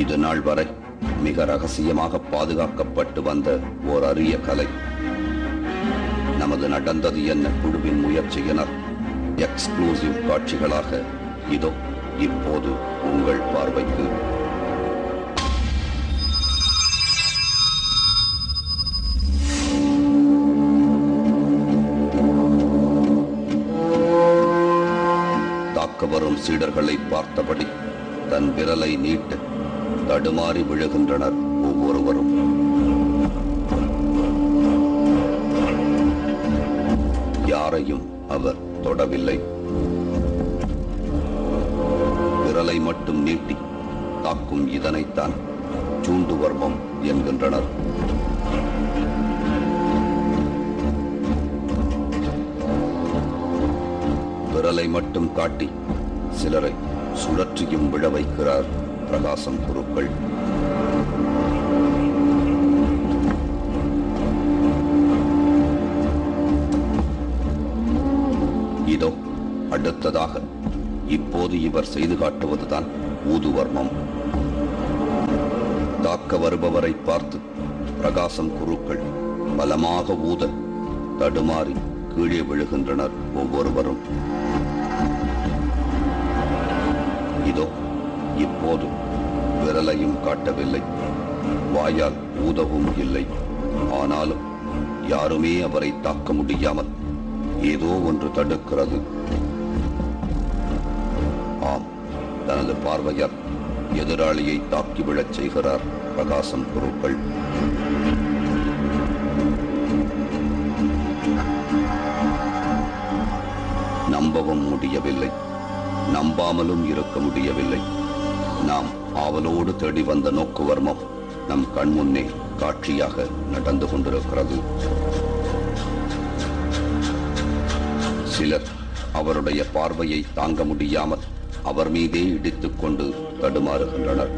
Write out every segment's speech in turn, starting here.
இது நாள் வரை மிக ரகசியமாக பாதுகாக்கப்பட்டு வந்த ஓர் அரிய கலை. நமது நடந்தது என்ன குழுவின் முயற்சியினர் எக்ஸ்க்ளூசிவ் காட்சிகளாக இதோ இப்போது உங்கள் பார்வைக்கு. தாக்க வரும் சீடர்களை பார்த்தபடி தன் விரலை நீட்டு தடுமாறி விழுகின்றனர் ஒவ்வொருவரும். யாரையும் அவர் தொடவில்லை. விரலை மட்டும் நீட்டி தாக்கும் இதனைத்தான் சூண்டுவர்மம் என்கின்றனர். விரலை மட்டும் காட்டி சிலரை சுழற்றியும் விழ வைக்கிறார் பிரகாசம் குருக்கள். இதோ அடுத்ததாக இப்போது இவர் செய்து காட்டுவதுதான் ஊதுவர்மம். தாக்க வருபவரை பார்த்து பிரகாசம் குருக்கள் பலமாக ஊத தடுமாறி கீழே விழுகின்றனர் ஒவ்வொருவரும். இதோ இப்போது விரலையும் காட்டவில்லை, வாயால் ஊதவும் இல்லை. ஆனாலும் யாருமே அவரை தாக்க முடியாமல் ஏதோ ஒன்று தடுக்கிறது. ஆம், தனது பார்வையால் எதிராளியை தாக்கி விழச் செய்கிறார் பிரகாசம் குருக்கள். நம்பவும் முடியவில்லை, நம்பாமலும் இருக்க முடியவில்லை. நாம் ஆவலோடு தேடி வந்த நோக்குவர்மம் நம் கண்முன்னே காட்சியாக நடந்து கொண்டிருக்கிறது. சிலர் அவருடைய பார்வையை தாங்க முடியாமல் அவர் மீதே இடித்துக் கொண்டு தடுமாறுகின்றனர்.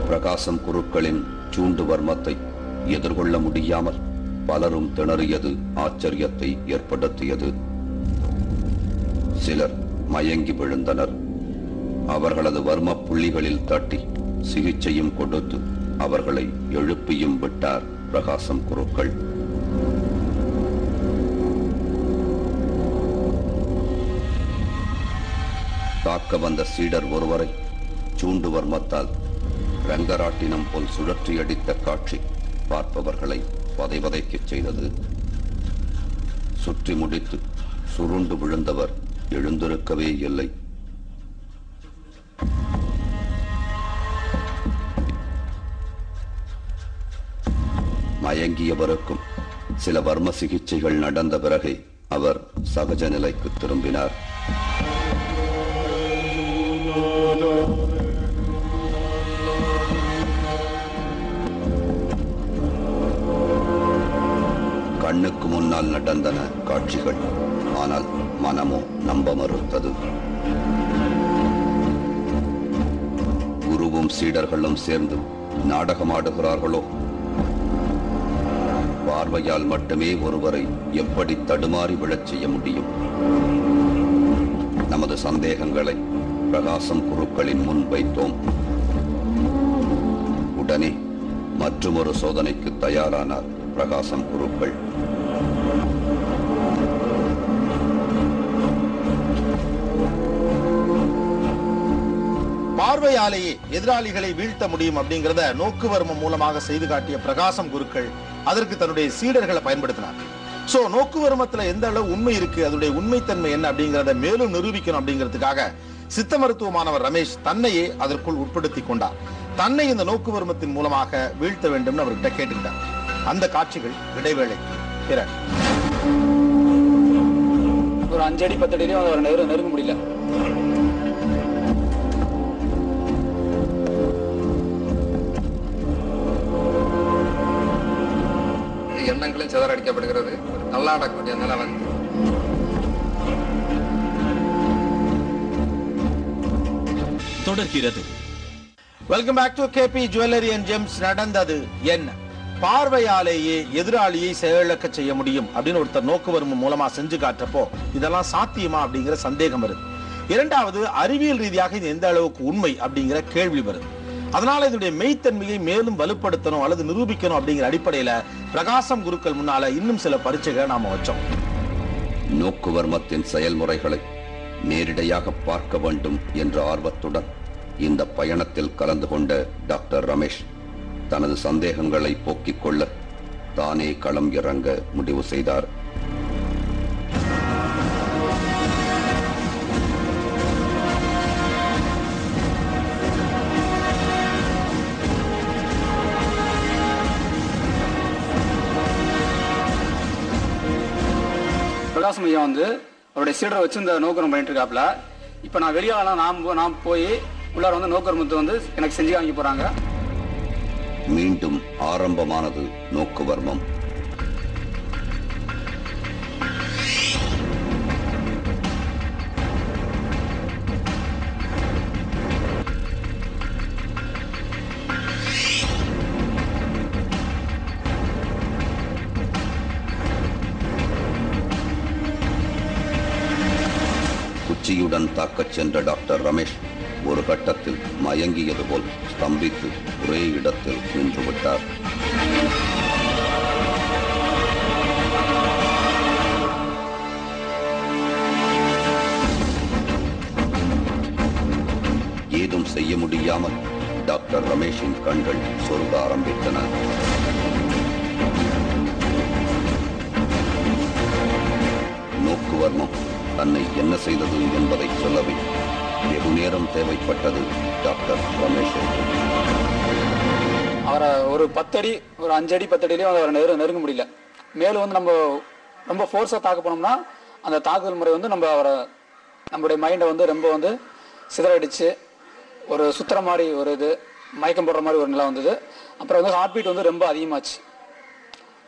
பிரகாசம் குருக்களின் சூண்டு வர்மத்தை எதிர்கொள்ள முடியாமல் பலரும் திணறியது ஆச்சரியத்தை ஏற்படுத்தியது. சிலர் மயங்கி விழுந்தனர். அவர்களது வர்ம புள்ளிகளில் தட்டி சிகிச்சையும் கொடுத்து அவர்களை எழுப்பியும் விட்டார் பிரகாசம் குருக்கள். தாக்க வந்த சீடர் ஒருவரை சூண்டு வர்மத்தால் ரங்கராட்டினம் போல் சுழற்றி அடித்த காட்சி பார்ப்பவர்களை பதைவதைக்கச் செய்தது. சுற்றி முடித்து சுருண்டு விழுந்தவர் எழுந்திருக்கவே இல்லை. மயங்கியவருக்கும் சில வர்ம சிகிச்சைகள் நடந்த பிறகே அவர் சகஜ நிலைக்கு திரும்பினார். கண்ணுக்கு முன்னால் நடந்தன காட்சிகள், ஆனால் மனமோ நம்ப மறுத்தது. குருவும் சீடர்களும் சேர்ந்து நாடகமாடுகிறார்களோ? பார்வையால் மட்டுமே ஒருவரை எப்படி தடுமாறி விழச் செய்ய முடியும்? நமது சந்தேகங்களை பிரகாசம் குருக்களின் முன் வைத்தோம். உடனே மற்றொரு சோதனைக்கு தயாரானார் பிரகாசம் குருக்கள். பார்வையாலேயே எதிராளிகளை வீழ்த்த முடியும் அப்படிங்கிறத நோக்குவர்மம் மூலமாக செய்து காட்டிய பிரகாசம் குருக்கள் அதற்கு தன்னுடைய சீடர்களை பயன்படுத்தினார். சோ நோக்குவர்மத்துல எந்த அளவு உண்மை இருக்கு, அதனுடைய உண்மைத்தன்மை என்ன அப்படிங்கறத மேலும் நிரூபிக்கணும் அப்படிங்கிறதுக்காக சித்த மருத்துவமானவர் ரமேஷ் தன்னையே அதற்குள் உட்படுத்தி கொண்டார். தன்னை இந்த நோக்குவர்மத்தின் மூலமாக வீழ்த்த வேண்டும் அவர்கிட்ட கேட்டுக்கிட்டார். அந்த காட்சிகள் இடைவேளைக்கு பிறகு. ஒரு 5 அடி 10 அடியிலும் அவர் நெருங்க முடியல. எண்ணங்களும் சிதறடிக்கப்படுகிறது. தள்ளாடக்கூடிய நிலை வந்து தொடர்கிறது. Welcome back to KP jewellery and gems. நடந்தது என்ன? பார்வையாலேயே எதிராளியை செயலிழக்க செய்ய முடியும் அப்படின்னு ஒருத்தர் நோக்குவர்மம் மூலமா செஞ்சு காட்டுறப்போ இதெல்லாம் சாத்தியமா அப்படிங்கிற சந்தேகம் வருது. இரண்டாவது, அறிவியல் ரீதியாக இது எந்த அளவுக்கு உண்மை அப்படிங்கிற கேள்வி வருது. அதனால இதனுடைய மெய்த்தன்மையை மேலும் வலுப்படுத்தணும் அல்லது நிரூபிக்கணும் அப்படிங்கிற அடிப்படையில பிரகாசம் குருக்கள் முன்னால இன்னும் சில பரீட்சைகளை நாம வச்சோம். நோக்குவர்மத்தின் செயல்முறைகளை நேரிடையாக பார்க்க வேண்டும் என்ற ஆர்வத்துடன் இந்த பயணத்தில் கலந்து கொண்ட டாக்டர் ரமேஷ் தனது சந்தேகங்களை போக்கிக் கொள்ள தானே களம் இறங்க முடிவு செய்தார். பிரகாசம் ஐயா வந்து அவருடைய சீடரை வச்சு இந்த நோக்கரம் பண்ணிட்டு இருக்காப்ல. இப்போ நான் வெளியாலாம் நான் போய் உள்ளார வந்து நோக்கர்மத்தை வந்து எனக்கு செஞ்சு வாங்கி போறாங்க. மீண்டும் ஆரம்பமானது நோக்குவர்மம். குச்சியுடன் தாக்கச் சென்ற டாக்டர் ரமேஷ் ஒரு கட்டத்தில் மயங்கியது போல் ஸ்தம்பித்து ஒரே இடத்தில் நின்றுவிட்டார். ஏதும் செய்ய முடியாமல் டாக்டர் ரமேஷின் கண்கள் சொருக ஆரம்பித்தன. நோக்குவர்மம் தன்னை என்ன செய்தது என்பதை சொல்லவே வெகு நேரம் தேவைப்பட்டது டாக்டர் ரமேஷ். அவரை ஒரு 10 அடி, ஒரு 5 அடி 10 அடியிலையும் அவரை நெருங்க முடியல. மேலும் வந்து நம்ம ரொம்ப ஃபோர்ஸாக தாக்க போனோம்னா அந்த தாக்குதல் முறை வந்து நம்மளுடைய மைண்டை வந்து ரொம்ப வந்து சிதறடிச்சு ஒரு சுத்துற மாதிரி ஒரு இது மயக்கம் போடுற மாதிரி ஒரு நிலை வந்தது. அப்புறம் வந்து ஹார்ட் பீட் வந்து ரொம்ப அதிகமாச்சு.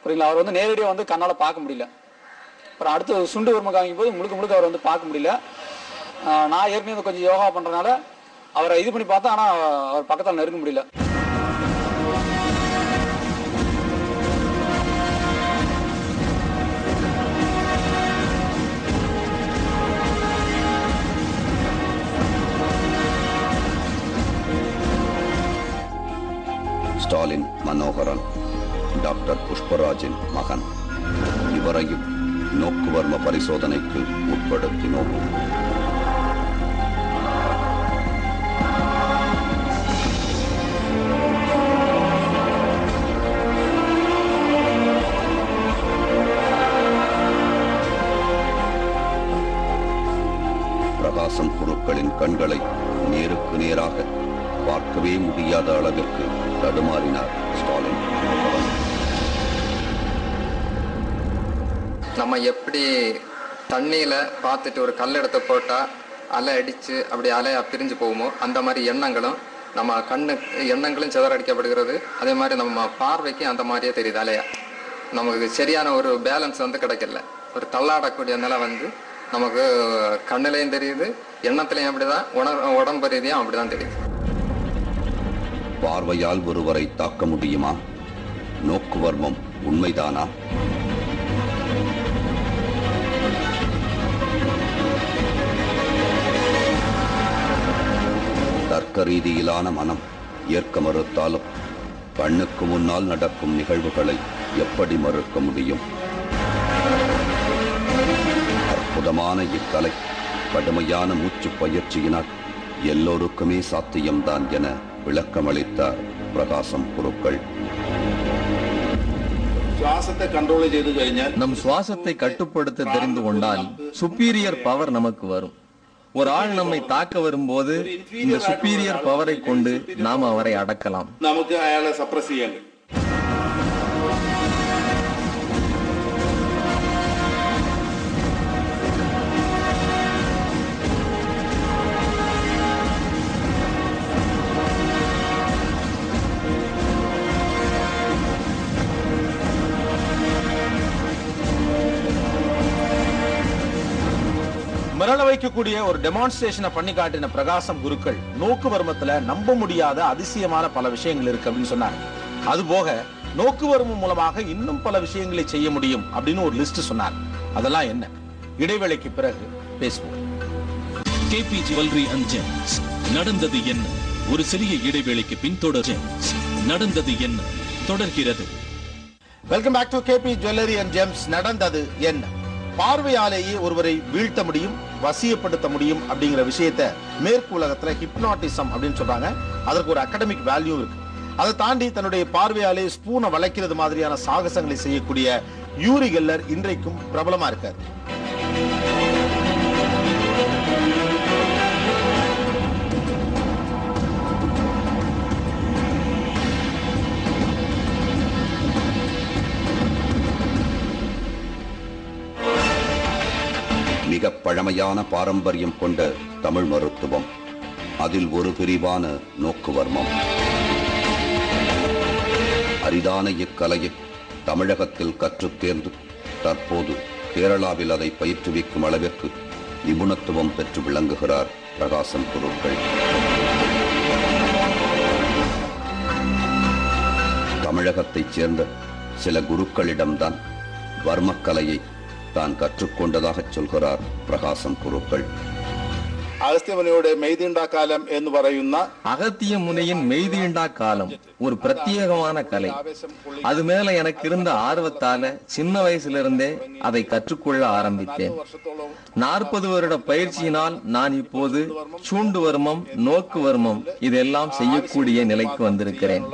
புரியுங்களா? அவர் வந்து நேரடியாக வந்து கண்ணால் பார்க்க முடியல. அப்புறம் அடுத்து சுண்டு வர்மம் காமிக்கும் போது முழுக்க அவர் வந்து பார்க்க முடியல. நான் ஏற்கனவே கொஞ்சம் யோகா பண்றதுனால அவரை இது பண்ணி பார்த்தா, ஆனா அவர் பக்கத்தால் நெருங்க முடியல. ஸ்டாலின் மனோகரன் டாக்டர் புஷ்பராஜின் மகன். இவரையும் நோக்குவர்ம பரிசோதனைக்கு உட்படுத்தினோம். பிரகாசம் குருக்களின் கண்களை நேருக்கு நேராக பார்க்கவே முடியாத அளவிற்கு தடுமாறினார் ஸ்டாலின். நம்ம எப்படி தண்ணியில பார்த்துட்டு ஒரு கல் எடுத்து போட்டா அலை அடிச்சு அப்படி அலையா பிரிஞ்சு போகுமோ, அந்த மாதிரி நம்ம எண்ணங்களும் சிதறடிக்கப்படுகிறது. அதே மாதிரி நம்ம பார்வைக்கு அந்த மாதிரியே தெரியுது அலையா. நமக்கு சரியான ஒரு பேலன்ஸ் வந்து கிடைக்கல. ஒரு தள்ளாடக்கூடிய நிலை வந்து நமக்கு கண்ணிலையும் தெரியுது, எண்ணத்திலையும் அப்படிதான், உடம்பு ரீதியும் அப்படிதான் தெரியுது. பார்வையால் ஒருவரை தாக்க முடியுமா? நோக்குவர்மம் உண்மைதானா? தர்க்க ரீதியிலான மனம் ஏற்க மறுத்தாலும் கண்ணுக்கு முன்னால் நடக்கும் நிகழ்வுகளை எப்படி மறுக்க முடியும்? அற்புதமான இக்கலை கடுமையான மூச்சு பயிற்சியினால் எல்லோருக்குமே சாத்தியம்தான் என விளக்கமளித்தார் பிரகாசம் குருக்கள். நம் சுவாசத்தை கட்டுப்படுத்த தெரிந்து கொண்டால் சுப்பீரியர் பவர் நமக்கு வரும். ஒரு ஆள் நம்மை தாக்க வரும்போது இந்த சுப்பீரியர் பவரை கொண்டு நாம் அவரை அடக்கலாம். நமக்கு அயாளை சப்ரஸ் செய்யணும். மிரள வைக்கக்கூடிய ஒரு டெமான்ஸ்ட்ரேஷனை பண்ணி காட்டின பிரகாசம் குருக்கள் நோக்குவர்மத்துல நம்ப முடியாத அதிசயமான பல விஷயங்கள் இருக்கு அப்படின்னு சொன்னாங்க. அது போக நோக்குவர்மம் மூலமாக இன்னும் பல விஷயங்களை செய்ய முடியும் அப்படின்னு ஒரு லிஸ்ட் சொன்னார். அதெல்லாம் என்ன? இடைவேளைக்கு பிறகு பேசுவோம். KP jewellery and gems. நடந்தது என்ன? ஒரு சிறிய இடைவேளைக்கு பின் ஜெம்ஸ் நடந்தது என்ன தொடர்கிறது. Welcome back to KP jewellery and gems. நடந்தது என்ன? பார்வையாலேயே ஒருவரை வீழ்த்த முடியும், வசியப்படுத்த முடியும் அப்படிங்கிற விஷயத்தை மேற்கு உலகத்துல ஹிப்னாட்டிசம் அப்படின்னு சொல்றாங்க. அதற்கு ஒரு அகாடமிக் வேல்யூ இருக்கு. அதை தாண்டி தன்னுடைய பார்வையாலே ஸ்பூனை வளைக்கிறது மாதிரியான சாகசங்களை செய்யக்கூடிய யூரி கெல்லர் இன்றைக்கும் பிரபலமா இருக்காரு. மிக பழமையான பாரம்பரியம் கொண்ட தமிழ் மருத்துவம், அதில் ஒரு பிரிவான நோக்குவர்மம். அரிதான இக்கலையை தமிழகத்தில் கற்றுத் தேர்ந்து தற்போது கேரளாவில் அதை பயிற்றுவிக்கும் அளவிற்கு நிபுணத்துவம் பெற்று விளங்குகிறார் பிரகாசம் குருக்கள். தமிழகத்தைச் சேர்ந்த சில குருக்களிடம்தான் வர்மக்கலையை தான் கற்றுக்கொண்டதாக சொல்கிறார் பிரகாசம் குருக்கள். അഗസ്ത്യമുനിയുടെ മെയ്തീണ്ടാ കാലം എന്ന് പറയുന്ന அகத்திய முனியின் மெய்தீண்டா காலம் ஒரு பிரத்யேகமான கலை. அது மேல எனக்கு இருந்த ஆர்வத்தால சின்ன வயசிலிருந்தே அதை கற்றுக்கொள்ள ஆரம்பித்தேன். 40 வருட பயிற்சியினால் நான் இப்போது சூண்டு வர்மம், நோக்கு வர்மம் இதெல்லாம் செய்யக்கூடிய நிலைக்கு வந்திருக்கிறேன்.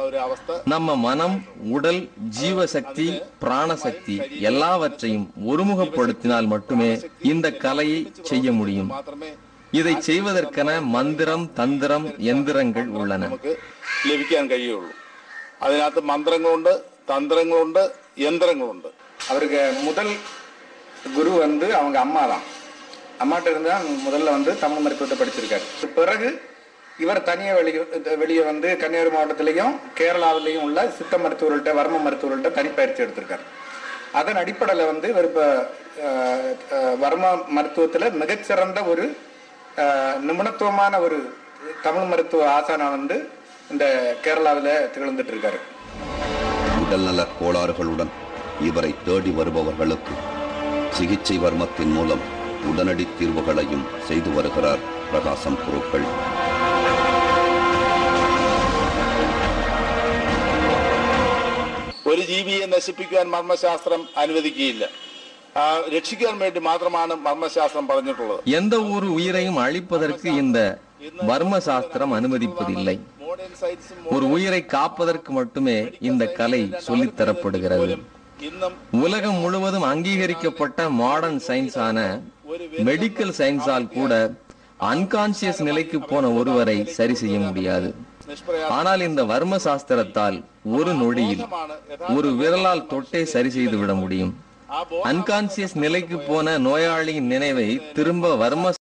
நம்ம மனம், உடல், ஜீவசக்தி, பிராணசக்தி எல்லாவற்றையும் ஒருமுகப்படுத்தினால் மட்டுமே இந்த கலையை செய்ய முடியும். இதை செய்வதற்கென மந்திரம், தந்திரம், யந்திரங்கள் உள்ளன. ലഭിക്കാൻ കഴിയുള്ളൂ. അതിനകത്ത് മന്ത്രങ്ങളുണ്ട്, தந்திரங்களுண்டு, யந்திரங்களுண்டு. அவருக்கு முதல் குரு வந்து அவங்க அம்மா தான். அம்மாட்ட இருந்தா முதல்ல வந்து தமிழ் மருத்துவத்தை படிச்சிருக்காரு. பிறகு இவர் தனியாக வெளியே வந்து கன்னியாகுமரி மாவட்டத்திலையும் கேரளாவிலையும் உள்ள சித்த மருத்துவர்கள்ட்ட, வர்ம மருத்துவர்கள்ட்ட தனிப்பயிற்சி எடுத்திருக்காரு. அதன் அடிப்படையில் வந்து இவர் இப்போ வர்ம மருத்துவத்தில் மிகச்சிறந்த ஒரு நிபுணத்துவமான ஒரு தமிழ் மருத்துவ ஆசானா வந்து இந்த கேரளாவில் திகழ்ந்துட்டு இருக்காரு. உடல்நல கோளாறுகளுடன் இவரை தேடி வருபவர்களுக்கு சிகிச்சை வர்மத்தின் மூலம் உடனடி தீர்வுகளையும் செய்து வருகிறார் பிரகாசம் குருக்கள். ഒരു ജീവിയെ നശിപ്പിക്കാൻ മർമ്മശാസ്ത്രം അനുവദിക്കുകയില്ല. രക്ഷിക്കാൻ വേണ്ടി മാത്രമാണ് மர்மசாஸ்திரம் പറഞ്ഞിട്ടുള്ളത്. எந்த ஒரு உயிரையும் அழிப்பதற்கு இந்த வர்ம சாஸ்திரம் அனுமதிப்பதில்லை. ஒரு உயிரை காப்பதற்கு மட்டுமே இந்த கலை சொல்லித்தரப்படுகிறது. உலகம் முழுவதும் அங்கீகரிக்கப்பட்ட மாடர்ன் சயின்ஸான மெடிக்கல் சயின்ஸால் கூட அன்கான்சியஸ் நிலைக்கு போன ஒருவரை சரி செய்ய முடியாது. ஆனால் இந்த வர்ம சாஸ்திரத்தால் ஒரு நொடியில் ஒரு விரலால் தொட்டே சரி செய்து விட முடியும். அன்கான்சியஸ் நிலைக்கு போன நோயாளியின் நினைவை திரும்ப வர்ம